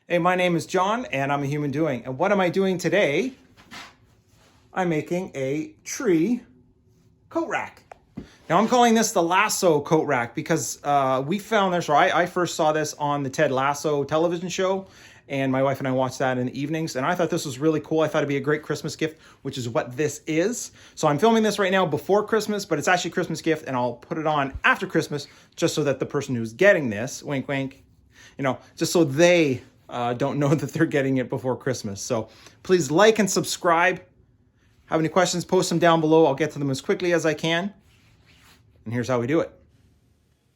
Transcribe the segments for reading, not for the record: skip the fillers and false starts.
Hey, my name is John, and I'm a human doing. And what am I doing today? I'm making a tree coat rack. Now, I'm calling this the Lasso coat rack because we found this, or I first saw this on the Ted Lasso television show, and my wife and I watched that in the evenings, and I thought this was really cool. I thought it'd be a great Christmas gift, which is what this is. So I'm filming this right now before Christmas, but it's actually a Christmas gift, and I'll put it on after Christmas just so that the person who's getting this, wink, wink, just so they don't know that they're getting it before Christmas. So please like and subscribe. Have any questions, post them down below. I'll get to them as quickly as I can. And here's how we do it.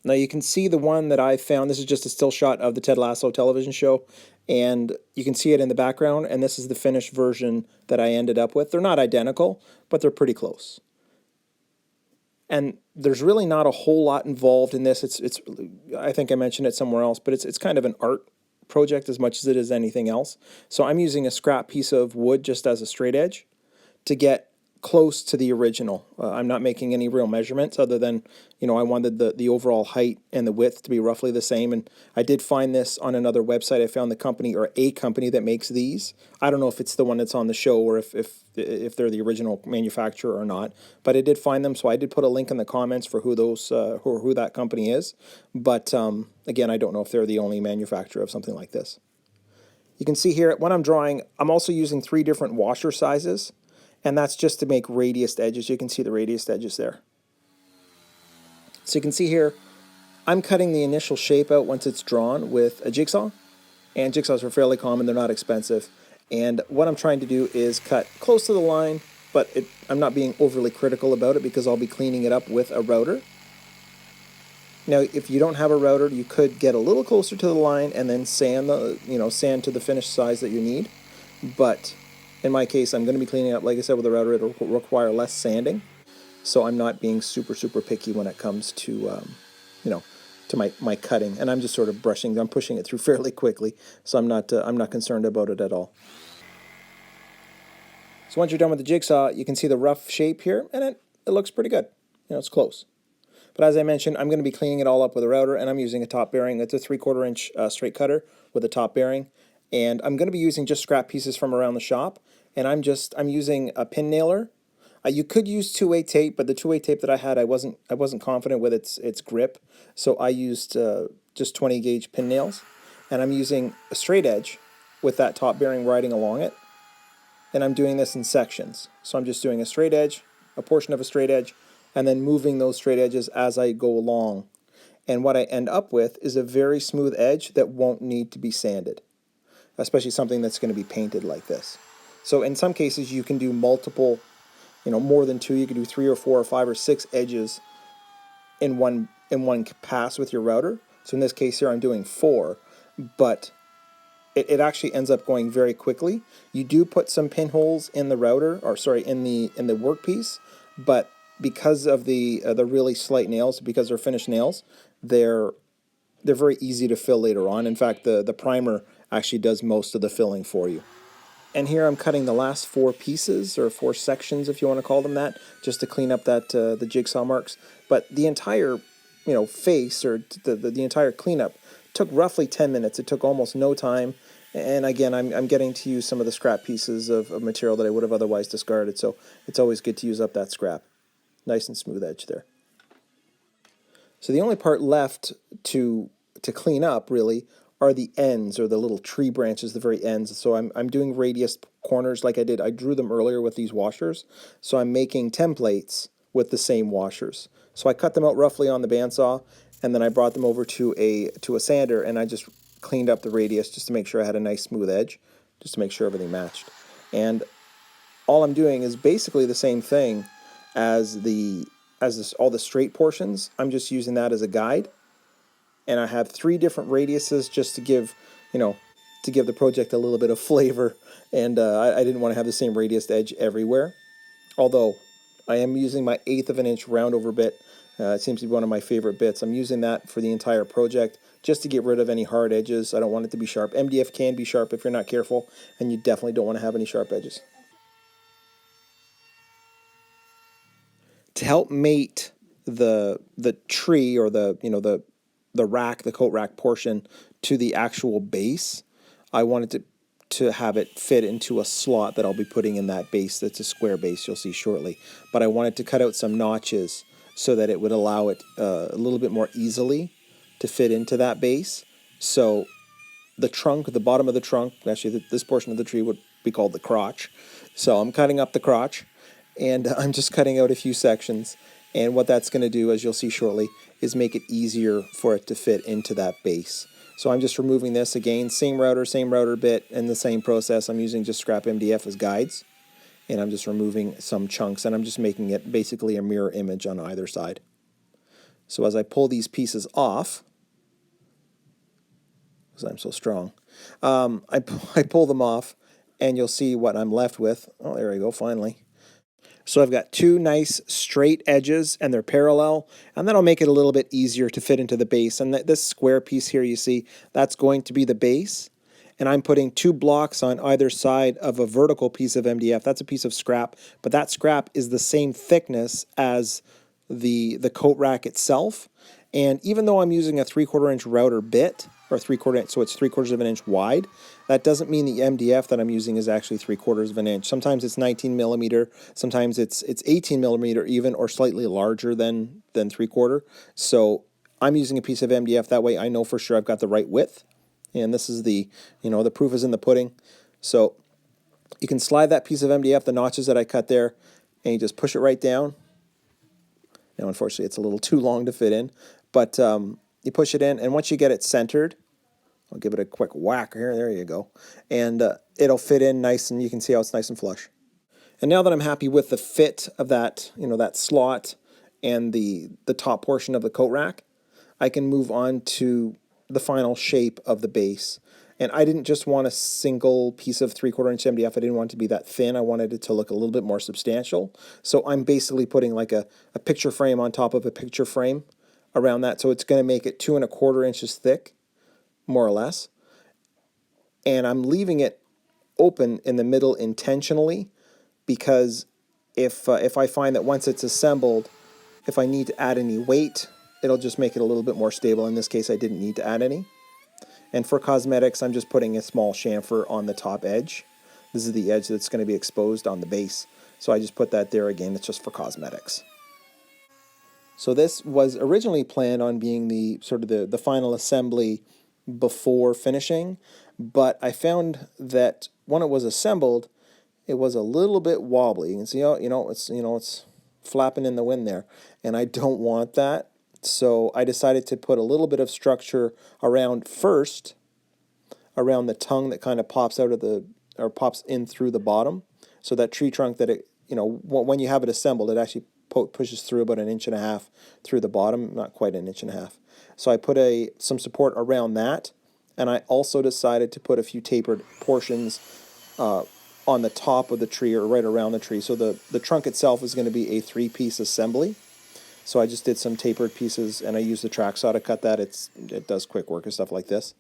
Now you can see the one that I found. This is just a still shot of the Ted Lasso television show. And you can see it in the background. And this is the finished version that I ended up with. They're not identical, but they're pretty close. And there's really not a whole lot involved in this. It's I think I mentioned it somewhere else, but it's kind of an art project as much as it is anything else. So I'm using a scrap piece of wood just as a straight edge to get close to the original. I'm not making any real measurements other than, I wanted the overall height and the width to be roughly the same. And I did find this on another website. I found the company, or a company, that makes these. I don't know if it's the one that's on the show or if they're the original manufacturer or not, but I did find them. So I did put a link in the comments for who that company is. But again, I don't know if they're the only manufacturer of something like this. You can see here when I'm drawing, I'm also using 3 different washer sizes. And that's just to make radiused edges. You can see the radiused edges there. So you can see here, I'm cutting the initial shape out once it's drawn with a jigsaw. And jigsaws are fairly common, they're not expensive. And what I'm trying to do is cut close to the line, but I'm not being overly critical about it because I'll be cleaning it up with a router. Now, if you don't have a router, you could get a little closer to the line and then sand to the finished size that you need. But in my case, I'm going to be cleaning up, like I said, with a router. It'll require less sanding, so I'm not being super picky when it comes to, to my cutting. And I'm just sort of I'm pushing it through fairly quickly, so I'm not concerned about it at all. So once you're done with the jigsaw, you can see the rough shape here, and it looks pretty good. It's close. But as I mentioned, I'm going to be cleaning it all up with a router, and I'm using a top bearing. It's a 3/4 inch straight cutter with a top bearing. And I'm going to be using just scrap pieces from around the shop. And I'm using a pin nailer. You could use 2-way tape, but the 2-way tape that I had, I wasn't confident with its grip. So I used just 20 gauge pin nails. And I'm using a straight edge with that top bearing riding along it. And I'm doing this in sections. So I'm just doing a straight edge, a portion of a straight edge, and then moving those straight edges as I go along. And what I end up with is a very smooth edge that won't need to be sanded, especially something that's going to be painted like this. So in some cases, you can do multiple, more than 2. You can do 3 or 4 or 5 or 6 edges in one pass with your router. So in this case here, I'm doing 4, but it actually ends up going very quickly. You do put some pinholes in the router, or sorry, in the workpiece, but because of the really slight nails, because they're finished nails, they're very easy to fill later on. In fact, the primer actually does most of the filling for you. And here I'm cutting the last 4 pieces, or 4 sections, if you want to call them that, just to clean up that the jigsaw marks. But the entire, face, or the entire cleanup took roughly 10 minutes. It took almost no time. And again, I'm getting to use some of the scrap pieces of material that I would have otherwise discarded. So it's always good to use up that scrap. Nice and smooth edge there. So the only part left to clean up, really, are the ends, or the little tree branches, the very ends. So I'm doing radius corners like I did. I drew them earlier with these washers. So I'm making templates with the same washers. So I cut them out roughly on the bandsaw, and then I brought them over to a sander, and I just cleaned up the radius just to make sure I had a nice smooth edge, just to make sure everything matched. And all I'm doing is basically the same thing as all the straight portions. I'm just using that as a guide. And I have 3 different radiuses just to give, the project a little bit of flavor. And I didn't want to have the same radius edge everywhere. Although I am using my 1/8 of an inch roundover bit. It seems to be one of my favorite bits. I'm using that for the entire project just to get rid of any hard edges. I don't want it to be sharp. MDF can be sharp if you're not careful, and you definitely don't want to have any sharp edges. To help mate the tree, or the rack, the coat rack portion, to the actual base, I wanted to have it fit into a slot that I'll be putting in that base. That's a square base, you'll see shortly. But I wanted to cut out some notches so that it would allow it a little bit more easily to fit into that base. So the trunk, the bottom of the trunk, actually this portion of the tree would be called the crotch. So I'm cutting up the crotch, and I'm just cutting out a few sections. And what that's going to do, as you'll see shortly, is make it easier for it to fit into that base. So I'm just removing this again, same router bit, and the same process. I'm using just scrap MDF as guides, and I'm just removing some chunks, and I'm just making it basically a mirror image on either side. So as I pull these pieces off, because I'm so strong, I pull them off, and you'll see what I'm left with. Oh, there we go, finally. So I've got two nice straight edges, and they're parallel, and that'll make it a little bit easier to fit into the base. And this square piece here you see, that's going to be the base. And I'm putting two blocks on either side of a vertical piece of MDF. That's a piece of scrap, but that scrap is the same thickness as the coat rack itself. And even though I'm using a 3/4 inch router bit, or 3/4 inch, so it's 3/4 of an inch wide, that doesn't mean the MDF that I'm using is actually 3/4 of an inch. Sometimes it's 19 millimeter, sometimes it's 18 millimeter even, or slightly larger than 3/4. So I'm using a piece of MDF, that way I know for sure I've got the right width. And this is the proof is in the pudding. So you can slide that piece of MDF, the notches that I cut there, and you just push it right down. Now, unfortunately, it's a little too long to fit in, but you push it in, and once you get it centered, I'll give it a quick whack here. There you go. And it'll fit in nice, and you can see how it's nice and flush. And now that I'm happy with the fit of that, that slot and the top portion of the coat rack, I can move on to the final shape of the base. And I didn't just want a single piece of 3/4 inch MDF. I didn't want it to be that thin. I wanted it to look a little bit more substantial. So I'm basically putting like a picture frame on top of a picture frame around that. So it's going to make it 2¼ inches thick, more or less. And I'm leaving it open in the middle intentionally, because if I find that once it's assembled, if I need to add any weight, it'll just make it a little bit more stable. In this case, I didn't need to add any. And for cosmetics, I'm just putting a small chamfer on the top edge. This is the edge that's going to be exposed on the base. So I just put that there again. It's just for cosmetics. So this was originally planned on being the sort of the final assembly before finishing, but I found that when it was assembled, it was a little bit wobbly. You can see, it's flapping in the wind there, and I don't want that. So I decided to put a little bit of structure around the tongue that kind of pops pops in through the bottom. So that tree trunk that when you have it assembled, it actually pushes through about 1.5 inches through the bottom, not quite 1.5 inches. So I put some support around that, and I also decided to put a few tapered portions on the top of the tree, or right around the tree. So the trunk itself is going to be a 3-piece assembly. So I just did some tapered pieces, and I used the track saw to cut that. It does quick work and stuff like this.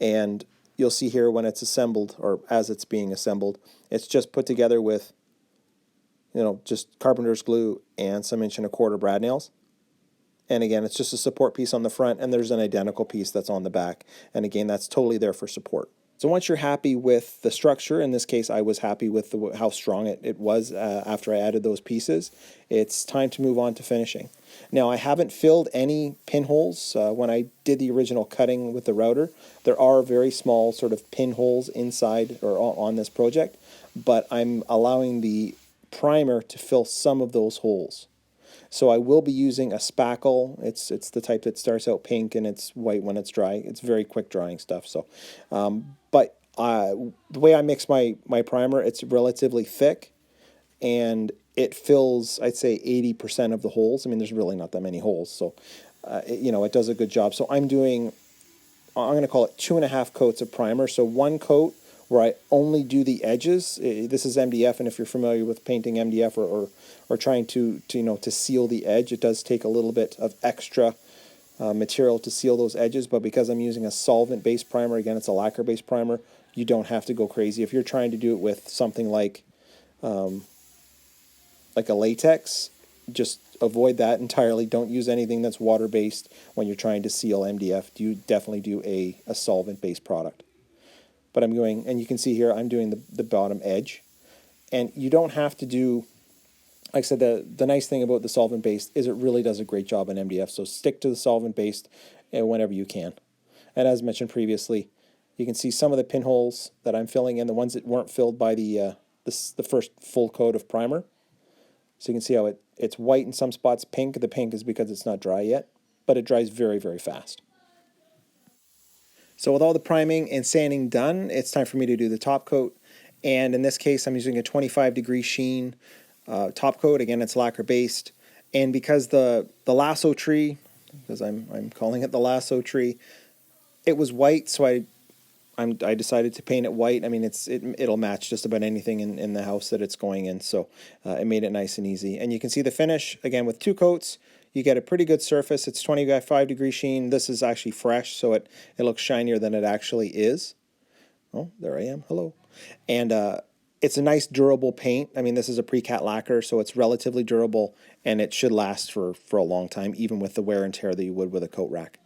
And you'll see here when it's assembled, or as it's being assembled, it's just put together with, just carpenter's glue and some 1¼ inch brad nails. And again, it's just a support piece on the front, and there's an identical piece that's on the back. And again, that's totally there for support. So once you're happy with the structure, in this case I was happy with how strong it was after I added those pieces, it's time to move on to finishing. Now, I haven't filled any pinholes. When I did the original cutting with the router, there are very small sort of pinholes inside or on this project, but I'm allowing the primer to fill some of those holes. So I will be using a spackle. It's the type that starts out pink and it's white when it's dry. It's very quick drying stuff. So, but the way I mix my primer, it's relatively thick, and it fills, I'd say, 80% of the holes. I mean, there's really not that many holes, so it does a good job. So I'm going to call it 2.5 coats of primer. So 1 coat where I only do the edges. This is MDF, and if you're familiar with painting MDF or trying to seal the edge, it does take a little bit of extra material to seal those edges. But because I'm using a solvent-based primer, again, it's a lacquer-based primer, you don't have to go crazy. If you're trying to do it with something like a latex, just avoid that entirely. Don't use anything that's water-based when you're trying to seal MDF. You definitely do a solvent-based product. but I'm going, and you can see here, I'm doing the bottom edge. And you don't have to do, like I said, the nice thing about the solvent-based is it really does a great job in MDF, so stick to the solvent-based whenever you can. And as mentioned previously, you can see some of the pinholes that I'm filling in, the ones that weren't filled by the first full coat of primer. So you can see how it's white in some spots, pink. The pink is because it's not dry yet, but it dries very, very fast. So with all the priming and sanding done, it's time for me to do the top coat. And in this case, I'm using a 25-degree sheen top coat. Again, it's lacquer based. And because the lasso tree, because I'm calling it the lasso tree, it was white, so I decided to paint it white. I mean, it'll match just about anything in the house that it's going in, so it made it nice and easy. And you can see the finish, again, with 2 coats, you get a pretty good surface. It's 25-degree sheen. This is actually fresh, so it looks shinier than it actually is. Oh, there I am. Hello. And it's a nice durable paint. I mean, this is a pre-cat lacquer, so it's relatively durable, and it should last for a long time, even with the wear and tear that you would with a coat rack.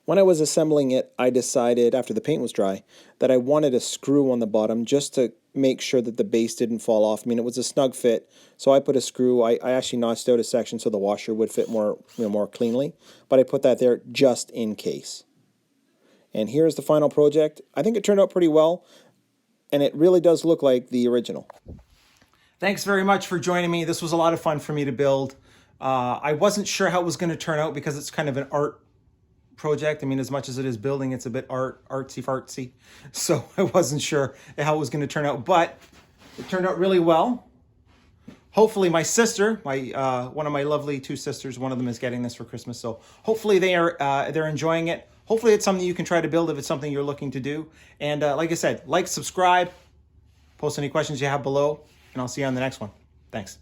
When I was assembling it, I decided, after the paint was dry, that I wanted a screw on the bottom just to make sure that the base didn't fall off. I mean, it was a snug fit, so I put a screw. I actually notched out a section so the washer would fit more cleanly, but I put that there just in case. And here's the final project. I think it turned out pretty well, and it really does look like the original. Thanks very much for joining me. This was a lot of fun for me to build. I wasn't sure how it was going to turn out because it's kind of an art project. I mean, as much as it is building, it's a bit artsy-fartsy. So I wasn't sure how it was going to turn out, but it turned out really well. Hopefully my sister, one of my lovely 2 sisters, one of them is getting this for Christmas. So hopefully they're enjoying it. Hopefully it's something you can try to build if it's something you're looking to do. And like I said, like, subscribe, post any questions you have below, and I'll see you on the next one. Thanks.